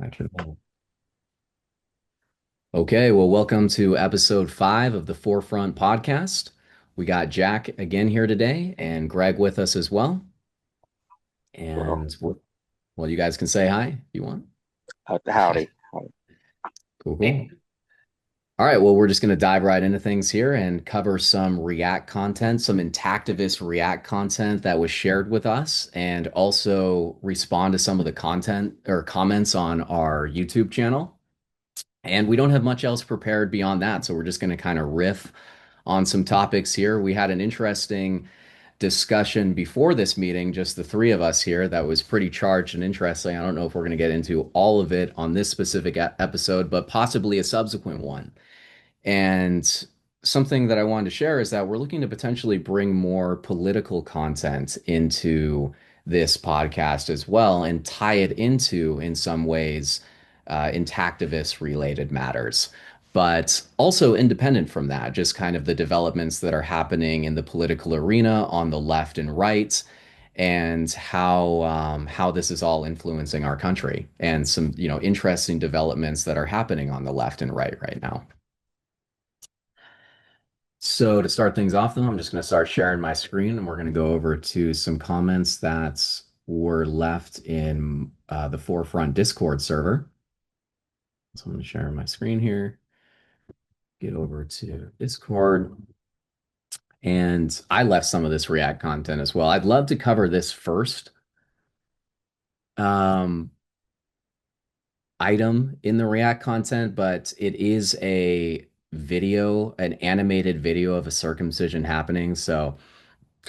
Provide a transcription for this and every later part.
Actually. Okay, well, welcome to episode 5 of the Forefront podcast. We got Jack again here today and Greg with us as well. Well, And well, you guys can say hi if you want. howdy. Howdy. Cool, cool. All right, well, we're just going to dive right into things here and cover some React content, some Intactivist React content that was shared with us, and also respond to some of the content or comments on our YouTube channel. And we don't have much else prepared beyond that, so we're just going to kind of riff on some topics here. We had an interesting discussion before this meeting, just the three of us here, that was pretty charged and interesting. I don't know if we're going to get into all of it on this specific episode, but possibly a subsequent one. And something that I wanted to share is that we're looking to potentially bring more political content into this podcast as well and tie it into, in some ways, intactivist related matters. But also independent from that, just kind of the developments that are happening in the political arena on the left and right, and how this is all influencing our country, and some interesting developments that are happening on the left and right now. So to start things off, though, I'm just going to start sharing my screen, and we're going to go over to some comments that were left in the Forefront Discord server. So I'm going to share my screen here, get over to Discord, and I left some of this React content as well. I'd love to cover this first um, item in the React content, but it is a video, an animated video of a circumcision happening. So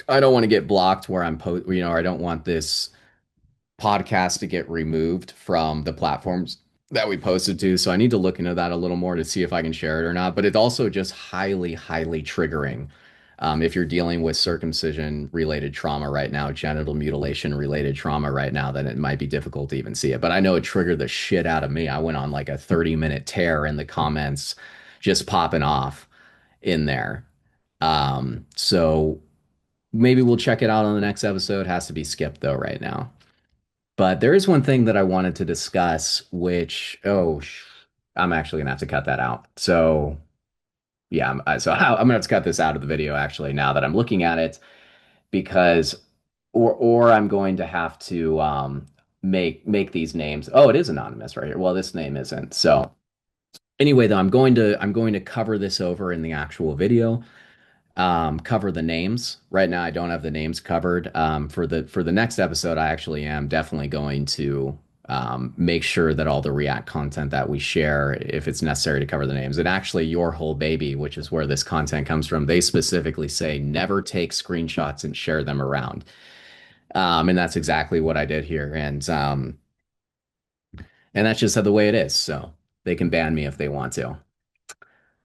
I don't want to get blocked where I don't want this podcast to get removed from the platforms that we posted to. So I need to look into that a little more to see if I can share it or not. But it's also just highly, highly triggering. If you're dealing with circumcision related trauma right now, genital mutilation related trauma right now, then it might be difficult to even see it. But I know it triggered the shit out of me. I went on like a 30-minute tear in the comments, just popping off in there. So maybe we'll check it out on the next episode. Has to be skipped though right now. But there is one thing that I wanted to discuss, which, I'm actually gonna have to cut that out. So yeah, I'm gonna have to cut this out of the video actually now that I'm looking at it, because or I'm going to have to make these names. Oh, it is anonymous right here. Well, this name isn't. So anyway, though, I'm going to cover this over in the actual video, cover the names. Right now, I don't have the names covered. For the next episode, I actually am definitely going to make sure that all the React content that we share, if it's necessary to cover the names. And actually, Your Whole Baby, which is where this content comes from, they specifically say never take screenshots and share them around. And that's exactly what I did here. And that's just the way it is. So they can ban me if they want to.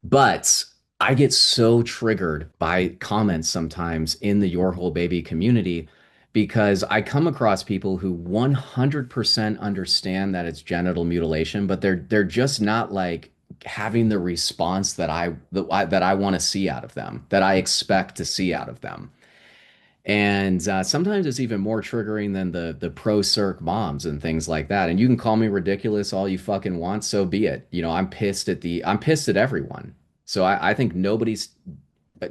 But I get so triggered by comments sometimes in the Your Whole Baby community, because I come across people who 100% understand that it's genital mutilation, but they're just not like having the response that I want to see out of them, that I expect to see out of them. And sometimes it's even more triggering than the pro circ moms and things like that. And you can call me ridiculous all you fucking want, so be it. I'm pissed at everyone. So I think nobody's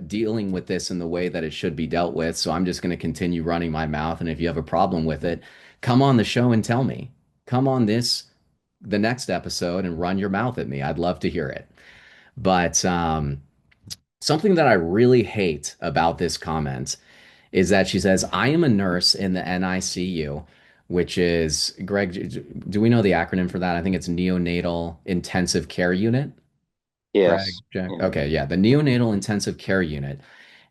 dealing with this in the way that it should be dealt with. So I'm just going to continue running my mouth. And if you have a problem with it, come on the show and tell me. Come on the next episode and run your mouth at me. I'd love to hear it. But something that I really hate about this comment is that she says, I am a nurse in the NICU, which is, Greg, do we know the acronym for that? I think it's Neonatal Intensive Care Unit. Greg, Yes. Jack. Yeah. Okay, yeah, the Neonatal Intensive Care Unit.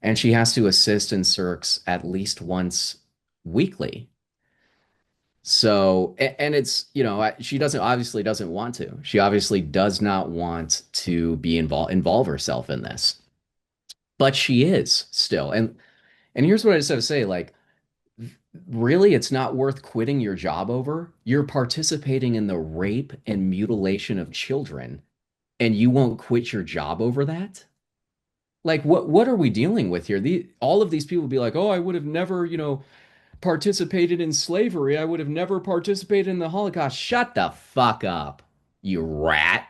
And she has to assist in circs at least once weekly. So, and it's, she doesn't obviously doesn't want to. She obviously does not want to be involve herself in this, but she is still. And here's what I just have to say, like, really, it's not worth quitting your job over. You're participating in the rape and mutilation of children, and you won't quit your job over that? Like, what are we dealing with here? All of these people be like, "Oh, I would have never, participated in slavery, I would have never participated in the Holocaust. Shut the fuck up, you rat.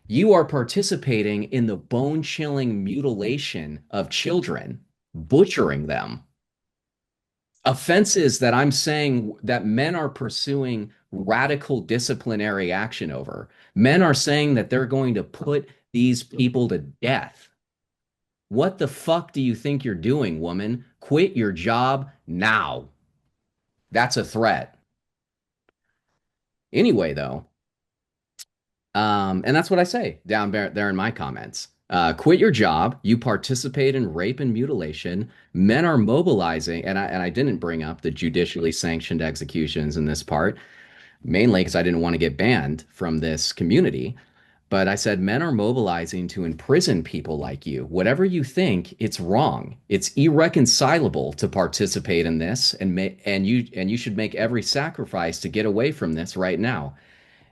You are participating in the bone chilling mutilation of children, butchering them. Offenses that I'm saying that men are pursuing radical disciplinary action over. Men are saying that they're going to put these people to death. What the fuck do you think you're doing, woman? Quit your job now. That's a threat. Anyway, though, and that's what I say down there in my comments. Quit your job. You participate in rape and mutilation. Men are mobilizing, and I didn't bring up the judicially sanctioned executions in this part, mainly because I didn't want to get banned from this community. But I said men are mobilizing to imprison people like you. Whatever you think, it's wrong. It's irreconcilable to participate in this, and you should make every sacrifice to get away from this right now.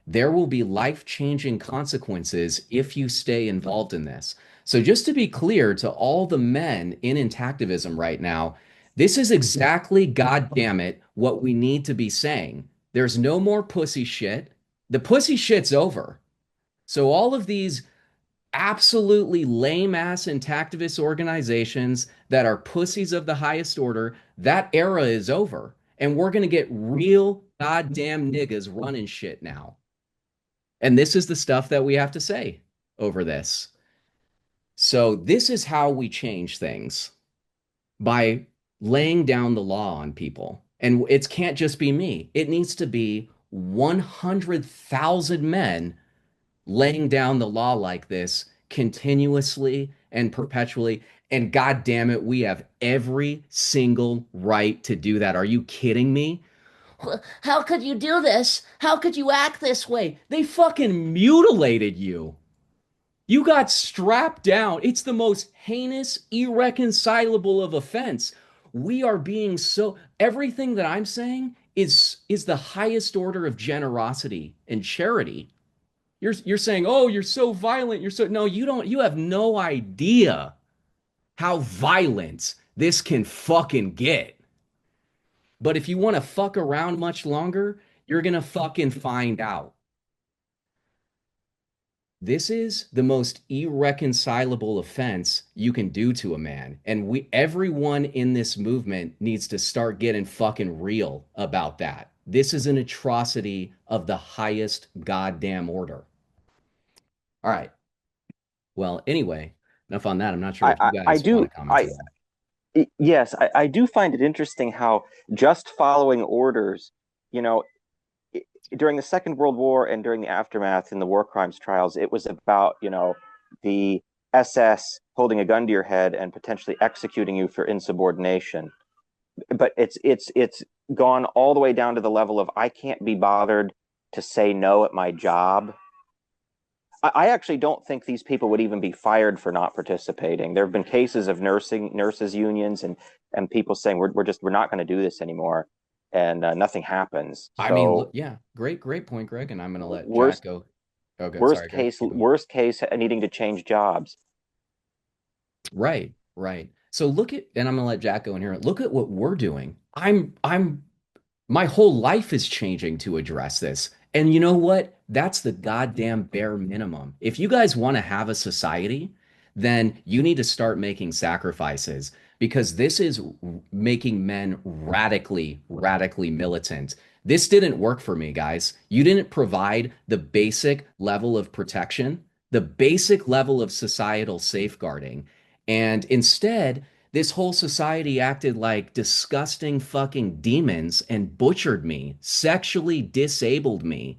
There will be life-changing consequences if you stay involved in this. So just to be clear to all the men in intactivism right now, this is exactly, God damn it, what we need to be saying. There's no more pussy shit. The pussy shit's over. So all of these absolutely lame ass intactivist organizations that are pussies of the highest order, that era is over. And we're going to get real goddamn niggas running shit now. And this is the stuff that we have to say over this. So, this is how we change things by laying down the law on people. And it can't just be me, it needs to be 100,000 men laying down the law like this continuously and perpetually. And God damn it, we have every single right to do that. Are you kidding me? How could you do this? How could you act this way? They fucking mutilated you. You got strapped down. It's the most heinous, irreconcilable of offense. We are being so everything that I'm saying is the highest order of generosity and charity. You're saying, "Oh, you're so violent. You're so." No, you have no idea how violent this can fucking get. But if you want to fuck around much longer, you're going to fucking find out. This is the most irreconcilable offense you can do to a man. And everyone in this movement needs to start getting fucking real about that. This is an atrocity of the highest goddamn order. All right. Well, anyway, enough on that. I'm not sure I, if you I, I guys want do to comment I on that. yes, I do find it interesting how just following orders, you know, during the Second World War and during the aftermath in the war crimes trials, it was about, the SS holding a gun to your head and potentially executing you for insubordination. But it's gone all the way down to the level of I can't be bothered to say no at my job. I actually don't think these people would even be fired for not participating. There have been cases of nurses unions and people saying we're not going to do this anymore, and nothing happens. I mean, look, So yeah, great point, Greg. And I'm going to let Jack worst go. Oh, good. worst Sorry, Greg. case Keep going. worst case needing to change jobs. Right, right. So look at, and I'm going to let Jack go in here. Look at what we're doing. My whole life is changing to address this. And you know what? That's the goddamn bare minimum. If you guys want to have a society, then you need to start making sacrifices because this is making men radically, radically militant. This didn't work for me, guys. You didn't provide the basic level of protection, the basic level of societal safeguarding. And instead, this whole society acted like disgusting fucking demons and butchered me, sexually disabled me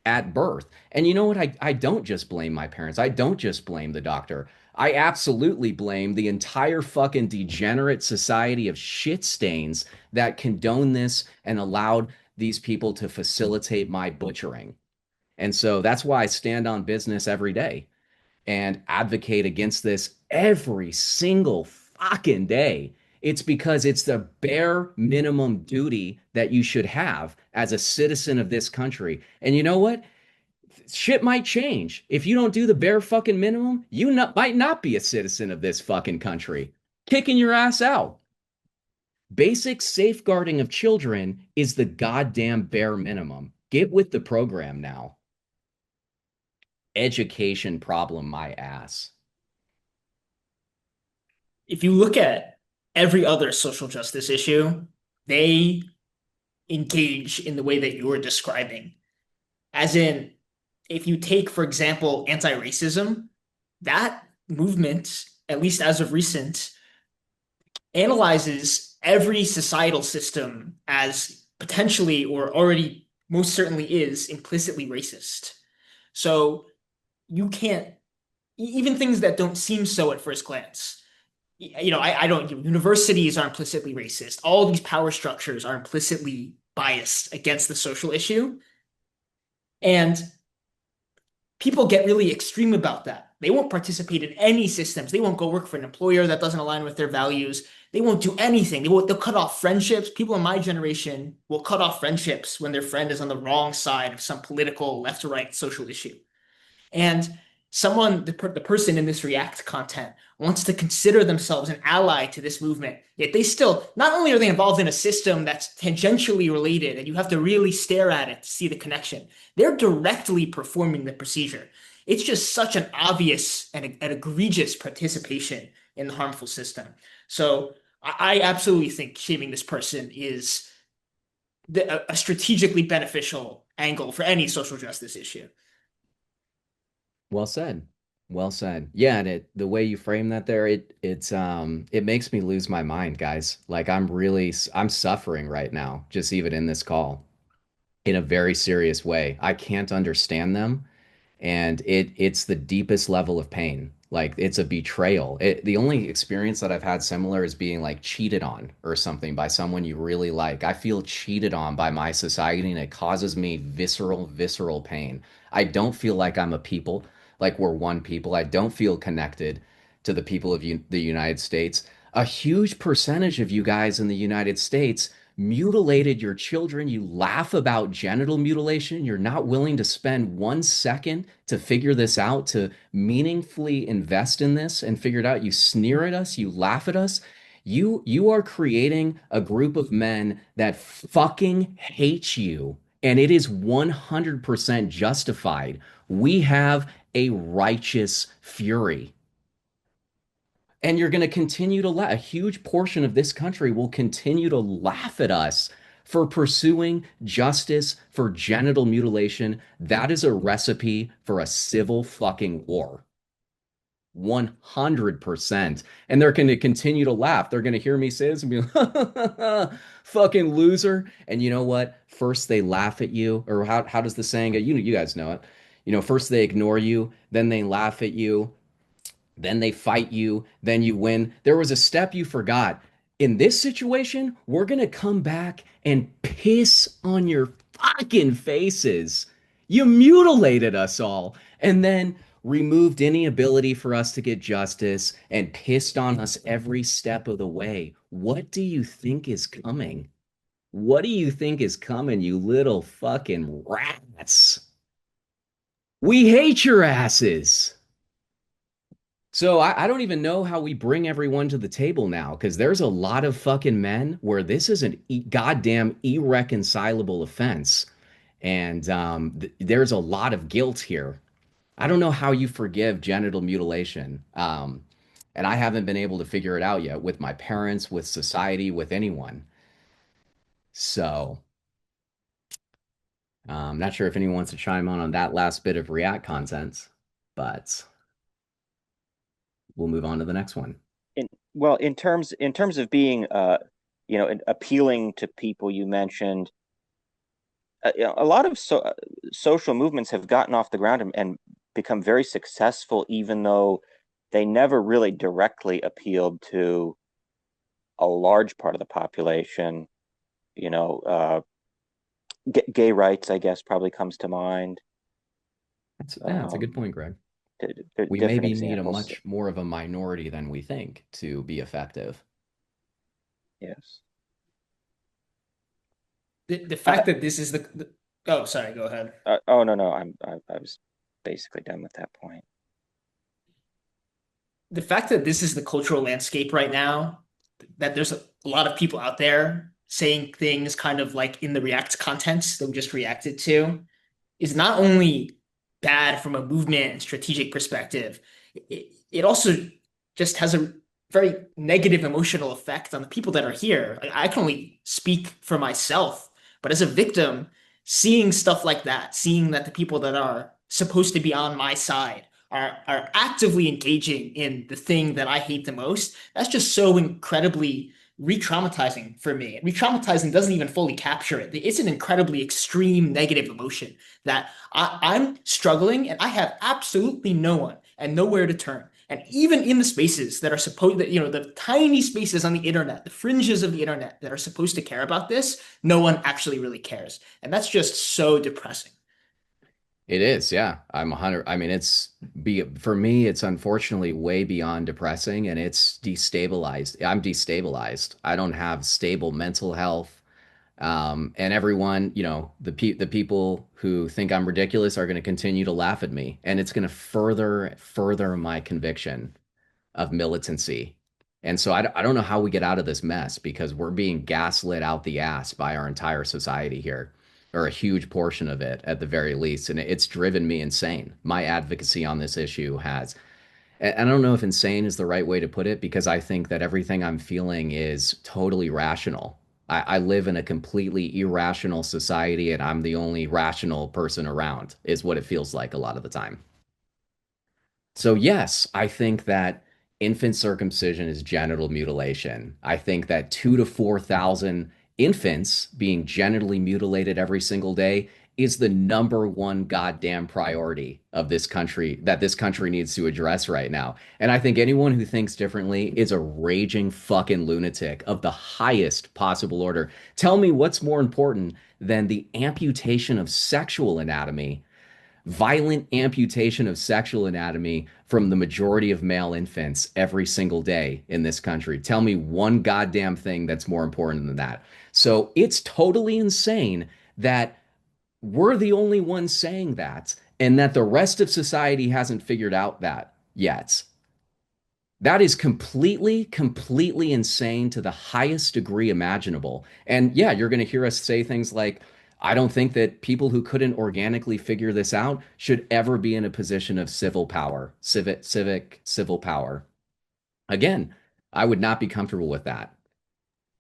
at birth. And you know what? I don't just blame my parents. I don't just blame the doctor. I absolutely blame the entire fucking degenerate society of shit stains that condoned this and allowed these people to facilitate my butchering. And so that's why I stand on business every day and advocate against this every single fucking day. It's because it's the bare minimum duty that you should have as a citizen of this country. And you know what? Shit might change. If you don't do the bare fucking minimum, might not be a citizen of this fucking country. Kicking your ass out. Basic safeguarding of children is the goddamn bare minimum. Get with the program now. Education problem, my ass. If you look at every other social justice issue, they engage in the way that you're describing. As in, if you take, for example, anti-racism, that movement, at least as of recent, analyzes every societal system as potentially or already most certainly is implicitly racist. So you can't, even things that don't seem so at first glance. I don't, universities are implicitly racist. All these power structures are implicitly biased against the social issue. And people get really extreme about that. They won't participate in any systems. They won't go work for an employer that doesn't align with their values. They won't do anything. They'll cut off friendships. People in my generation will cut off friendships when their friend is on the wrong side of some political left or right social issue. And the person in this React content wants to consider themselves an ally to this movement. Yet they still, not only are they involved in a system that's tangentially related and you have to really stare at it to see the connection, they're directly performing the procedure. It's just such an obvious and egregious participation in the harmful system. So I absolutely think shaming this person is a strategically beneficial angle for any social justice issue. Well said. Well said. Yeah, and the way you frame that there, it makes me lose my mind, guys. Like I'm suffering right now, just even in this call, in a very serious way. I can't understand them, and it's the deepest level of pain. Like it's a betrayal. The only experience that I've had similar is being like cheated on or something by someone you really like. I feel cheated on by my society, and it causes me visceral pain. I don't feel like I'm a people, like we're one people. I don't feel connected to the people of the United States. A huge percentage of you guys in the United States mutilated your children. You laugh about genital mutilation. You're not willing to spend 1 second to figure this out, to meaningfully invest in this and figure it out. You sneer at us, you laugh at us. You are creating a group of men that fucking hate you, and it is 100% justified. We have a righteous fury. And you're going to continue to laugh. A huge portion of this country will continue to laugh at us for pursuing justice for genital mutilation. That is a recipe for a civil fucking war. 100%. And they're going to continue to laugh. They're going to hear me say this and be like, fucking loser. And you know what? First they laugh at you, or how does the saying go? You guys know it. First they ignore you, then they laugh at you, then they fight you, then you win. There was a step you forgot. In this situation, we're going to come back and piss on your fucking faces. You mutilated us all and then removed any ability for us to get justice and pissed on us every step of the way. What do you think is coming? What do you think is coming, you little fucking rats? We hate your asses. So I don't even know how we bring everyone to the table now, because there's a lot of fucking men where this is an goddamn irreconcilable offense, and there's a lot of guilt here. I don't know how you forgive genital mutilation, and I haven't been able to figure it out yet with my parents, with society, with anyone. So not sure if anyone wants to chime on that last bit of React content, but we'll move on to the next one. Well, in terms of being appealing to people, you mentioned a lot of social movements have gotten off the ground and become very successful, even though they never really directly appealed to a large part of the population. You know, gay rights, I guess, probably comes to mind. That's a good point, Greg. We Different maybe need a examples. much more of a minority than we think to be effective. Yes. The Uh, fact that this is oh, sorry, go ahead. oh no, no, I was basically done with that point. The fact that this is the cultural landscape right now that there's a lot of people out there saying things kind of like in the React content that we just reacted to is not only bad from a movement and strategic perspective, it also just has a very negative emotional effect on the people that are here. I can only speak for myself, but as a victim, seeing stuff like that, seeing that the people that are supposed to be on my side are actively engaging in the thing that I hate the most, that's just so incredibly re-traumatizing for me. Re-traumatizing doesn't even fully capture it. It's an incredibly extreme negative emotion that I'm struggling and I have absolutely no one and nowhere to turn. And even in the spaces that are supposed that, the tiny spaces on the internet, the fringes of the internet that are supposed to care about this, no one actually really cares. And that's just so depressing. It is, yeah. I'm 100. I mean, for me, it's unfortunately way beyond depressing and it's destabilized. I'm destabilized. I don't have stable mental health. And everyone, the people who think I'm ridiculous are going to continue to laugh at me, and it's going to further my conviction of militancy. And so I don't know how we get out of this mess because we're being gaslit out the ass by our entire society here, or a huge portion of it at the very least. And it's driven me insane. My advocacy on this issue has, and I don't know if insane is the right way to put it because I think that everything I'm feeling is totally rational. I live in a completely irrational society and I'm the only rational person around, is what it feels like a lot of the time. So, yes, I think that infant circumcision is genital mutilation. I think that 2 to 4 thousand infants being genitally mutilated every single day is the number one goddamn priority of this country that this country needs to address right now. And I think anyone who thinks differently is a raging fucking lunatic of the highest possible order. Tell me what's more important than the amputation of sexual anatomy, violent amputation of sexual anatomy from the majority of male infants every single day in this country. Tell me one goddamn thing that's more important than that. So it's totally insane that we're the only ones saying that and that the rest of society hasn't figured out that yet. That is completely insane to the highest degree imaginable. And yeah, you're going to hear us say things like, I don't think that people who couldn't organically figure this out should ever be in a position of civil power, civil power. Again, I would not be comfortable with that.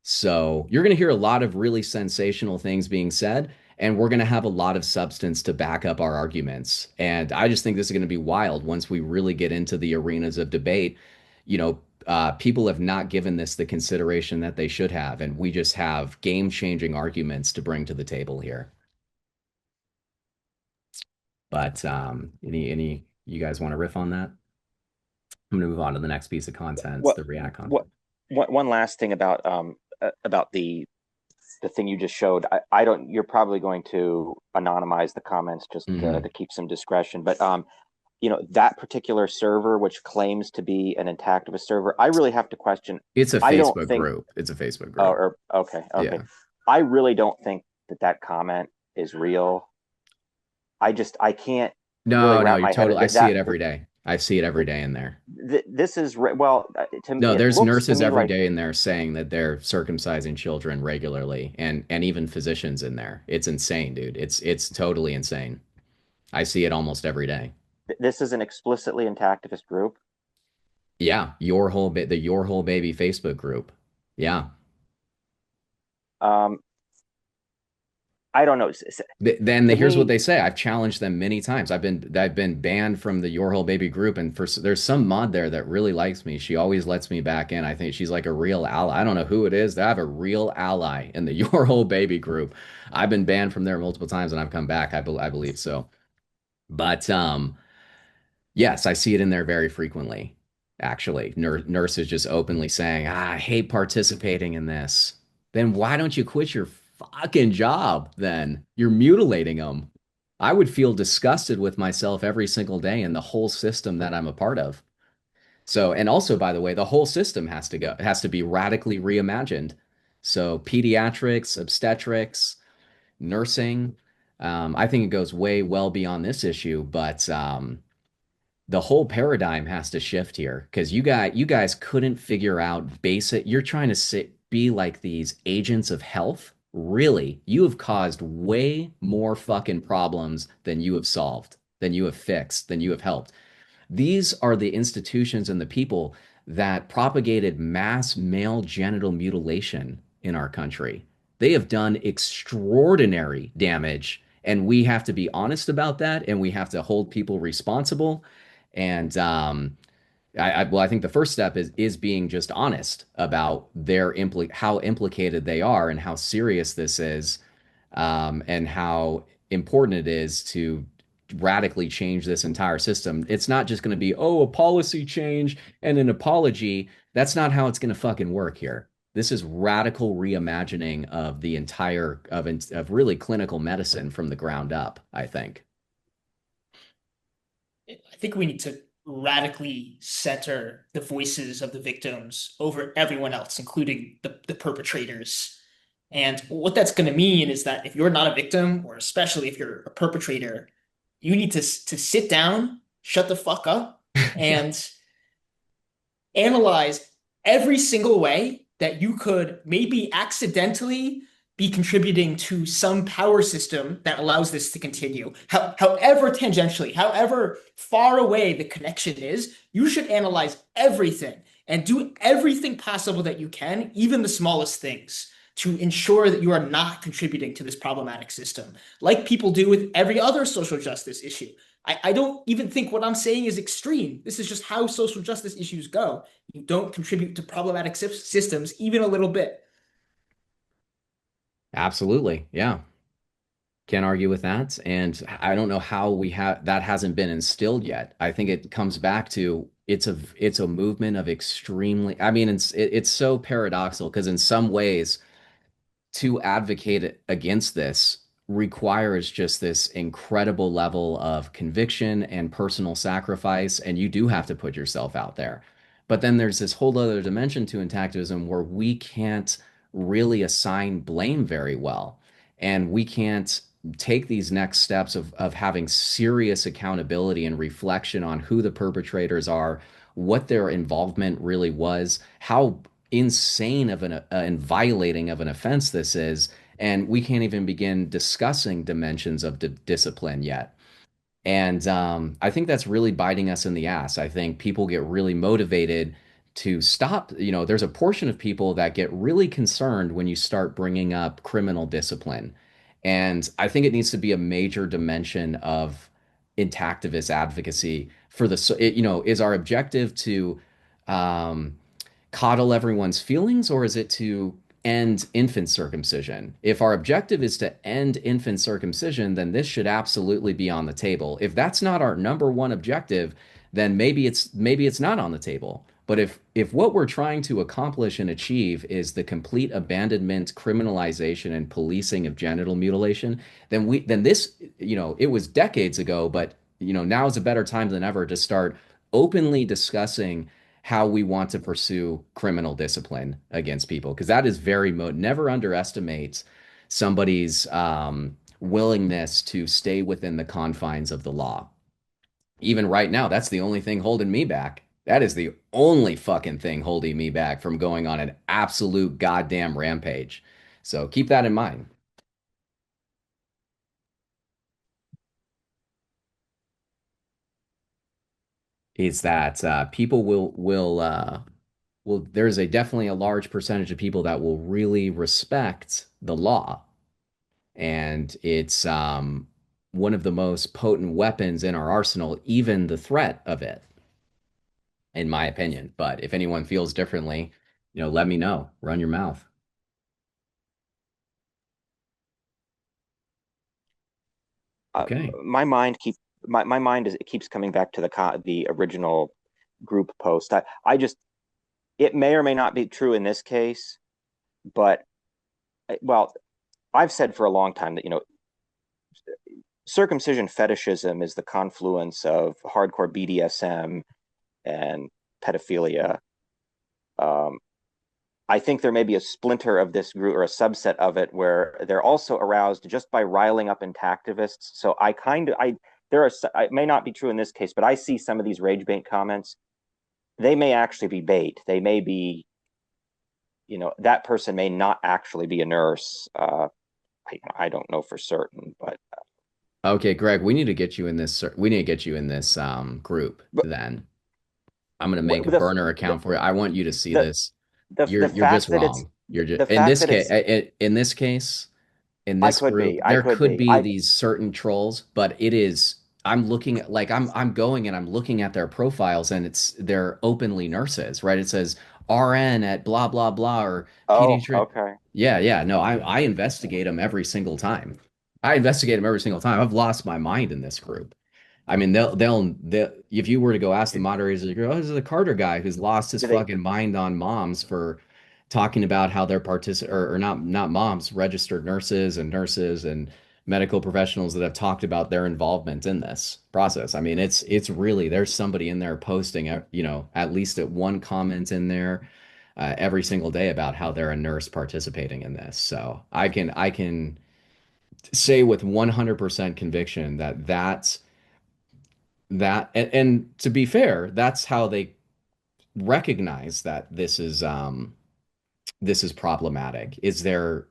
So you're going to hear a lot of really sensational things being said, and we're going to have a lot of substance to back up our arguments. And I just think this is going to be wild once we really get into the arenas of debate. People have not given this the consideration that they should have, and we just have game-changing arguments to bring to the table here. But any you guys want to riff on that? I'm going to move on to the next piece of content, What the React what content. one last thing about the thing you just showed. I don't. You're probably going to anonymize the comments just Hmm. to keep some discretion, but that particular server, which claims to be an Intactivist server, I really have to question. It's a I don't Facebook think. group. It's a Facebook Oh, group. okay. Yeah. I really don't think that comment is real. I can't really No, no, wrap you're my head total. I see it every day. I see it every day in there. this is well to No, it there's looks to nurses me every like day in there saying that they're circumcising children regularly, and even physicians in there. It's insane, dude. It's totally insane. I see it almost every day. this is an explicitly Intactivist group. Yeah, the Your Whole Baby Facebook group. Yeah. um I don't know. Then To here's what me, they say. I've challenged them many times. I've been banned from the Your Whole Baby group, and there's some mod there that really likes me. She always lets me back in. I think she's like a real ally. I don't know who it is. They have a real ally in the Your Whole Baby group. I've been banned from there multiple times, and I've come back. I believe so. But yes, I see it in there very frequently. Actually, nurses just openly saying, I hate participating in this. Then why don't you quit your fucking job then? You're mutilating them. I would feel disgusted with myself every single day and the whole system that I'm a part of. So, and also, by the way, the whole system has to be radically reimagined. So, pediatrics, obstetrics, nursing, I think it goes way well beyond this issue, but the whole paradigm has to shift here because you guys couldn't figure out basic. You're trying to be like these agents of health. Really, you have caused way more fucking problems than you have solved, than you have fixed, than you have helped. These are the institutions and the people that propagated mass male genital mutilation in our country. They have done extraordinary damage, and we have to be honest about that, and we have to hold people responsible. And well, I think the first step is being just honest about how implicated they are and how serious this is, and how important it is to radically change this entire system. It's not just going to be, oh, a policy change and an apology. That's not how it's going to fucking work here. This is radical reimagining of the entire of really clinical medicine from the ground up, I think. I think we need to radically center the voices of the victims over everyone else, including the perpetrators. And what that's going to mean is that if you're not a victim, or especially if you're a perpetrator, you need to sit down, shut the fuck up, Yeah, and analyze every single way that you could maybe accidentally be contributing to some power system that allows this to continue. However tangentially, however far away the connection is, you should analyze everything and do everything possible that you can, even the smallest things, to ensure that you are not contributing to this problematic system, like people do with every other social justice issue. I don't even think what I'm saying is extreme. This is just how social justice issues go. You don't contribute to problematic systems even a little bit. absolutely. Yeah. Can't argue with that. And I don't know how we have that hasn't been instilled yet. I think it comes back to it's a movement of extremely, I mean, it's so paradoxical because in some ways to advocate against this requires just this incredible level of conviction and personal sacrifice, and you do have to put yourself out there. But then there's this whole other dimension to intactivism where we can't really assign blame very well, and we can't take these next steps of having serious accountability and reflection on who the perpetrators are, what their involvement really was, how insane of an and violating of an offense this is, and we can't even begin discussing dimensions of discipline yet. And I think that's really biting us in the ass. I think people get really motivated to stop. There's a portion of people that get really concerned when you start bringing up criminal discipline. And I think it needs to be a major dimension of intactivist advocacy for is our objective to um, coddle everyone's feelings, or is it to end infant circumcision? If our objective is to end infant circumcision, then this should absolutely be on the table. If that's not our number one objective, then maybe it's not on the table. But if what we're trying to accomplish and achieve is the complete abandonment, criminalization, and policing of genital mutilation, then this, it was decades ago, but now is a better time than ever to start openly discussing how we want to pursue criminal discipline against people, because that is never underestimate somebody's willingness to stay within the confines of the law. Even right now, that's the only thing holding me back. That is the only fucking thing holding me back from going on an absolute goddamn rampage. So keep that in mind. Is that people will there's a definitely a large percentage of people that will really respect the law, and it's one of the most potent weapons in our arsenal, even the threat of it, in my opinion. But if anyone feels differently, let me know. Run your mouth. Uh, Okay. my mind is it keeps coming back to the original group post. I just it may or may not be true in this case, but well, I've said for a long time that circumcision fetishism is the confluence of hardcore BDSM and pedophilia. Um, I think there may be a splinter of this group or a subset of it where they're also aroused just by riling up intactivists. So it may not be true in this case, but I see some of these rage bait comments. They may actually be bait. They may be, that person may not actually be a nurse. I don't know for certain, but Okay, Greg, we need to get you in this. We need to get you in this group. but Then I'm gonna make a the burner the account for you. I want you to see the this. the You're just fact that it's wrong. You're just the fact that it's in this case, in I this could group, be I there could could be be I these certain trolls, but it is. I'm looking at like I'm going and I'm looking at their profiles and they're openly nurses, right? It says RN at blah blah blah or oh, pediatric. okay. Yeah, yeah. No, I investigate them every single time. I investigate them every single time. I've lost my mind in this group. I mean, they'll if you were to go ask the moderators, they go, oh, this is a Carter guy who's lost his Do they fucking mind on moms for talking about how they're or not moms, registered nurses and medical professionals that have talked about their involvement in this process. I mean, it's really there's somebody in there posting, at least at one comment in there every single day about how they're a nurse participating in this. So I can say with 100% conviction that and to be fair, that's how they recognize that this is problematic. Is they're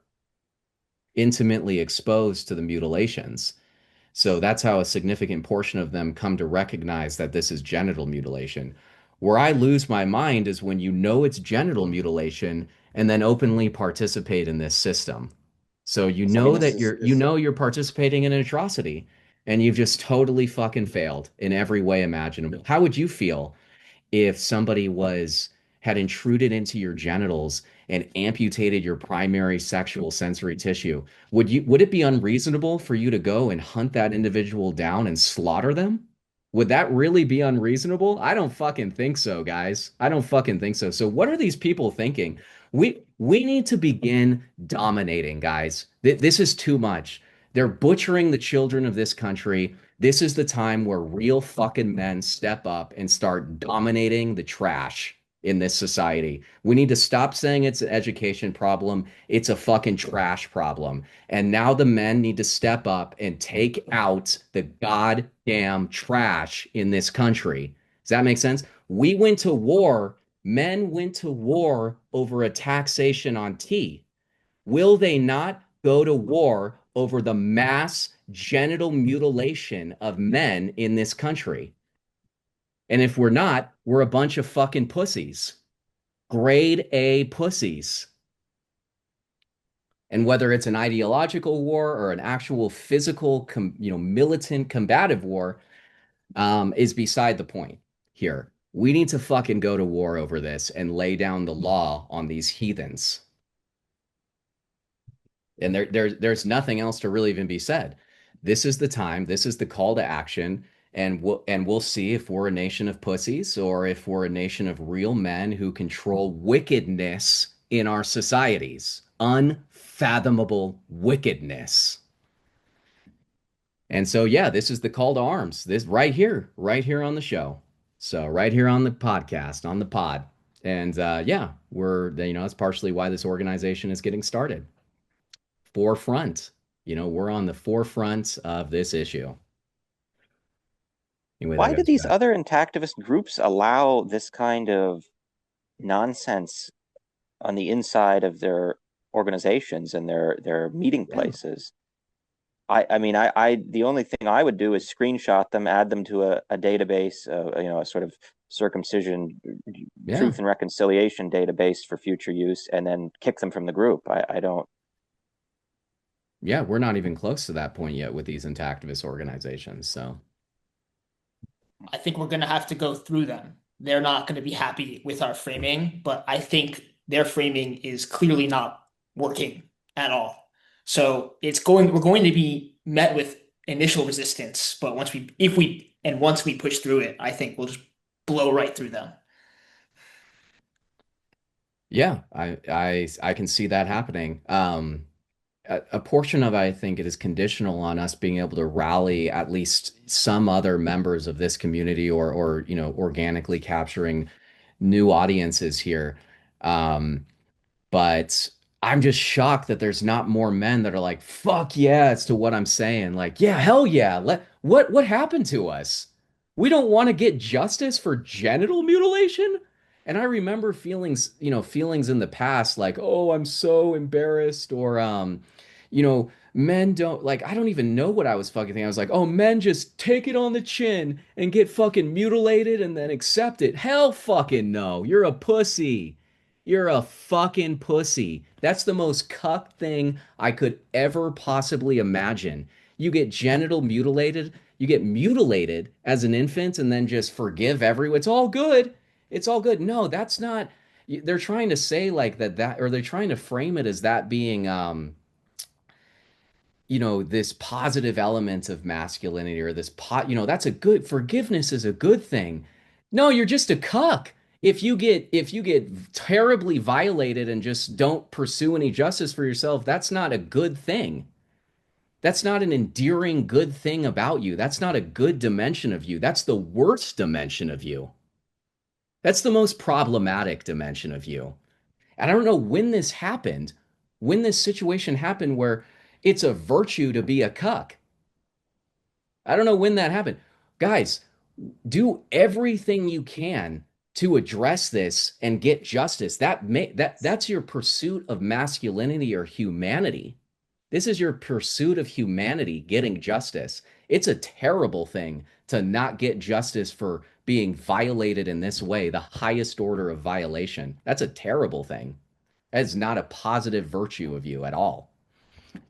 intimately exposed to the mutilations. So that's how a significant portion of them come to recognize that this is genital mutilation. Where I lose my mind is when you know it's genital mutilation and then openly participate in this system. So you I mean, know that you're participating in an atrocity and you've just totally fucking failed in every way imaginable. How would you feel if somebody was had intruded into your genitals and amputated your primary sexual sensory tissue? Would it be unreasonable for you to go and hunt that individual down and slaughter them? Would that really be unreasonable? I don't fucking think so, guys. I don't fucking think so. So what are these people thinking? We need to begin dominating, guys. This is too much. They're butchering the children of this country. This is the time where real fucking men step up and start dominating the trash in this society. We need to stop saying it's an education problem. It's a fucking trash problem. And now the men need to step up and take out the goddamn trash in this country. Does that make sense? We went to war. Men went to war over a taxation on tea. Will they not go to war over the mass genital mutilation of men in this country? And if we're not, we're a bunch of fucking pussies, grade A pussies. And whether it's an ideological war or an actual physical, militant combative war, is beside the point here. We need to fucking go to war over this and lay down the law on these heathens. And there's nothing else to really even be said. This is the time. This is the call to action, and we'll see if we're a nation of pussies or if we're a nation of real men who control wickedness in our societies, unfathomable wickedness. And so, yeah, this is the call to arms. This right here on the show. So right here on the podcast, on the pod. And yeah, that's partially why this organization is getting started. Forefront. We're on the forefront of this issue. Anyway, that why do goes these back. other intactivist groups allow this kind of nonsense on the inside of their organizations and their meeting Yeah. places? I mean, the only thing I would do is screenshot them, add them to a database, a sort of circumcision, Yeah. truth and reconciliation database for future use, and then kick them from the group. I don't. Yeah, we're not even close to that point yet with these intactivist organizations. So, I think we're going to have to go through them. They're not going to be happy with our framing, but I think their framing is clearly not working at all. So we're going to be met with initial resistance, but once we push through it, I think we'll just blow right through them. yeah, I can see that happening. A portion of it, I think it is conditional on us being able to rally at least some other members of this community or organically capturing new audiences here. But I'm just shocked that there's not more men that are like, fuck yeah, as to what I'm saying. Like, yeah, hell yeah. What happened to us? We don't want to get justice for genital mutilation? And I remember feelings in the past like, oh, I'm so embarrassed, or men don't like, I don't even know what I was fucking thinking. I was like, oh, men just take it on the chin and get fucking mutilated and then accept it. Hell fucking no. You're a pussy. You're a fucking pussy. That's the most cuck thing I could ever possibly imagine. You get genital mutilated, you get mutilated as an infant and then just forgive everyone. It's all good. It's all good. No, that's not. They're trying to say like that, or they're trying to frame it as that being this positive element of masculinity, or that's a good, forgiveness is a good thing. No, you're just a cuck. If you get terribly violated and just don't pursue any justice for yourself, that's not a good thing. That's not an endearing good thing about you. That's not a good dimension of you. That's the worst dimension of you. That's the most problematic dimension of you. And I don't know when this situation happened where it's a virtue to be a cuck. I don't know when that happened. Guys, do everything you can to address this and get justice. That's your pursuit of masculinity or humanity. This is your pursuit of humanity, getting justice. It's a terrible thing to not get justice for being violated in this way, the highest order of violation. That's a terrible thing. That is not a positive virtue of you at all.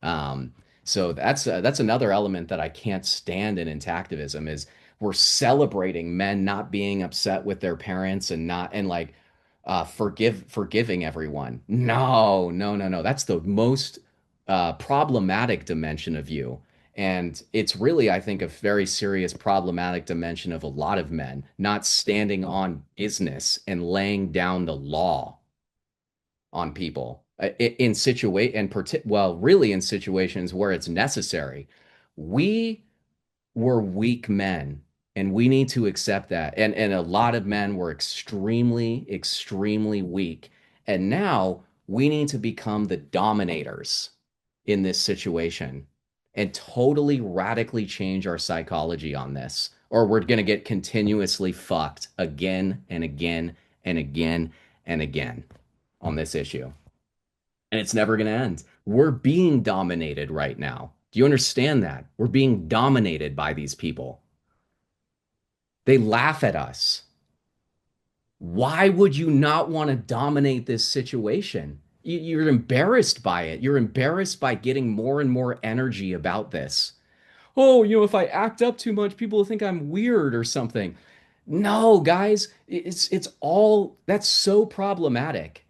Um, so that's another element that I can't stand in intactivism is we're celebrating men not being upset with their parents and not and like forgiving everyone. No, no, no, no. That's the most problematic dimension of you. And it's really, I think, a very serious problematic dimension of a lot of men not standing on business and laying down the law on people in situation and well, really in situations where it's necessary. We were weak men, and we need to accept that. And a lot of men were extremely, extremely weak. And now we need to become the dominators in this situation and totally radically change our psychology on this, or we're going to get continuously fucked again and again and again and again on this issue, and it's never going to end. We're being dominated right now. Do you understand that? We're being dominated by these people. They laugh at us. Why would you not want to dominate this situation? You're embarrassed by it. You're embarrassed by getting more and more energy about this. Oh, if I act up too much, people will think I'm weird or something. No, guys, it's all that's so problematic.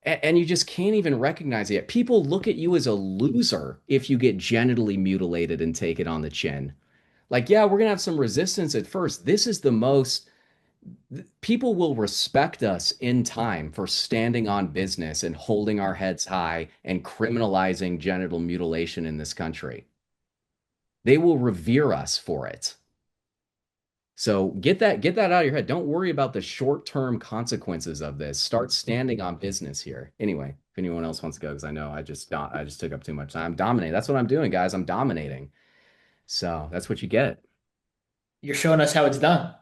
And you just can't even recognize it. People look at you as a loser if you get genitally mutilated and take it on the chin. Like, yeah, we're gonna have some resistance at first. This is the most people will respect us in time for standing on business and holding our heads high and criminalizing genital mutilation in this country. They will revere us for it. So get that out of your head. Don't worry about the short-term consequences of this. Start standing on business here. Anyway, if anyone else wants to go, because I know I just took up too much time. I'm dominating. That's what I'm doing, guys. I'm dominating. So that's what you get. You're showing us how it's done.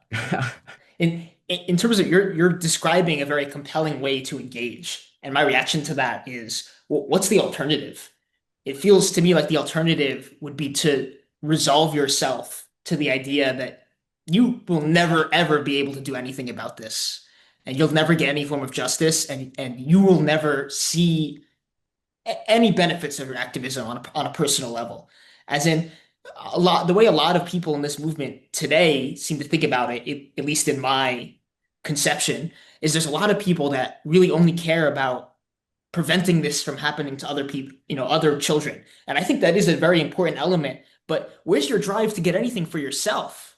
In terms of you're describing a very compelling way to engage, and my reaction to that is, what's the alternative? It feels to me like the alternative would be to resolve yourself to the idea that you will never ever be able to do anything about this, and you'll never get any form of justice, and you will never see any benefits of your activism on a personal level. As in, the way a lot of people in this movement today seem to think about it, at least in my conception, is there's a lot of people that really only care about preventing this from happening to other people, other children. And I think that is a very important element. But where's your drive to get anything for yourself?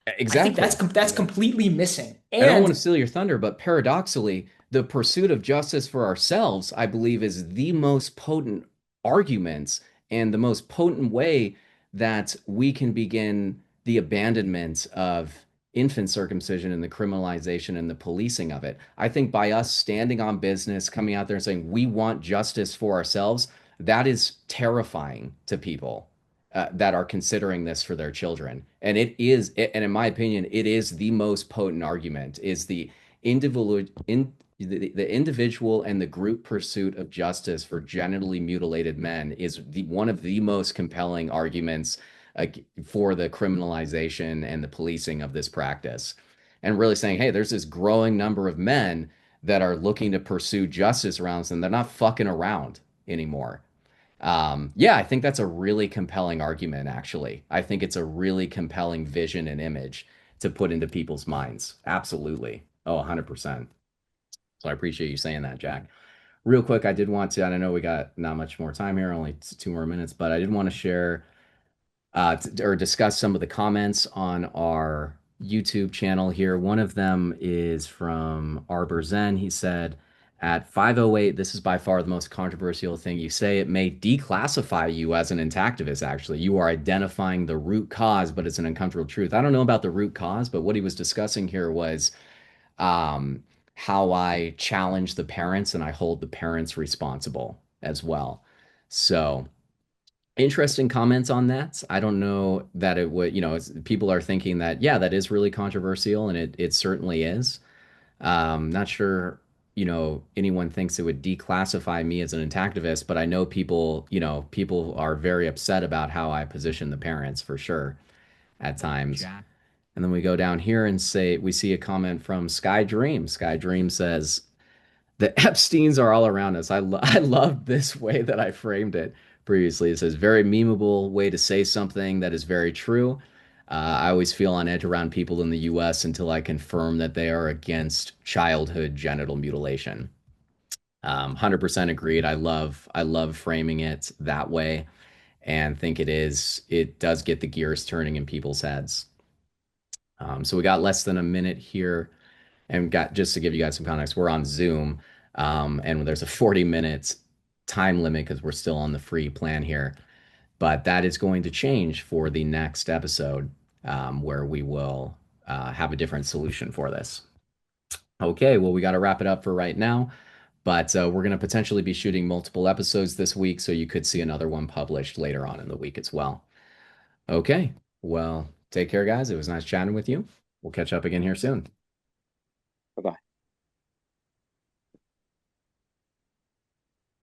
I think Exactly. that's completely missing. I don't want to And steal your thunder, but paradoxically, the pursuit of justice for ourselves, I believe, is the most potent arguments and the most potent way that we can begin the abandonment of infant circumcision and the criminalization and the policing of it. I think by us standing on business, coming out there and saying we want justice for ourselves, that is terrifying to people that are considering this for their children. And and in my opinion, it is the most potent argument is the individual the individual and the group pursuit of justice for genitally mutilated men is one of the most compelling arguments uh, for the criminalization and the policing of this practice. And really saying, hey, there's this growing number of men that are looking to pursue justice around this and they're not fucking around anymore. Yeah, I think that's a really compelling argument, actually. I think it's a really compelling vision and image to put into people's minds. Absolutely. Oh, 100%. So I appreciate you saying that, Jack. Real quick, I did want to, I know we got not much more time here, only 2 more minutes, but I did want to share or discuss some of the comments on our YouTube channel here. One of them is from Arbor Zen. He said, at 5:08, this is by far the most controversial thing you say. It may declassify you as an intactivist, actually. You are identifying the root cause, but it's an uncomfortable truth. I don't know about the root cause, but what he was discussing here was um, how I challenge the parents and I hold the parents responsible as well. So, interesting comments on that. I don't know that it would, people are thinking that, yeah, that is really controversial, and it certainly is. Not sure, anyone thinks it would declassify me as an intactivist, but I know people are very upset about how I position the parents for sure at times. Jack. And then we go down here and say, we see a comment from Sky Dream. Sky Dream says, the Epsteins are all around us. I love this way that I framed it previously. It says very memeable way to say something that is very true. I always feel on edge around people in the U.S. until I confirm that they are against childhood genital mutilation. 100% agreed. I love framing it that way, and think it does get the gears turning in people's heads. So we got less than a minute here, and got just to give you guys some context, we're on Zoom, and there's a 40 minute time limit because we're still on the free plan here. But that is going to change for the next episode, where we will have a different solution for this. Okay, well, we got to wrap it up for right now, but we're going to potentially be shooting multiple episodes this week, so you could see another one published later on in the week as well. Okay, well, take care, guys. It was nice chatting with you. We'll catch up again here soon. Bye bye.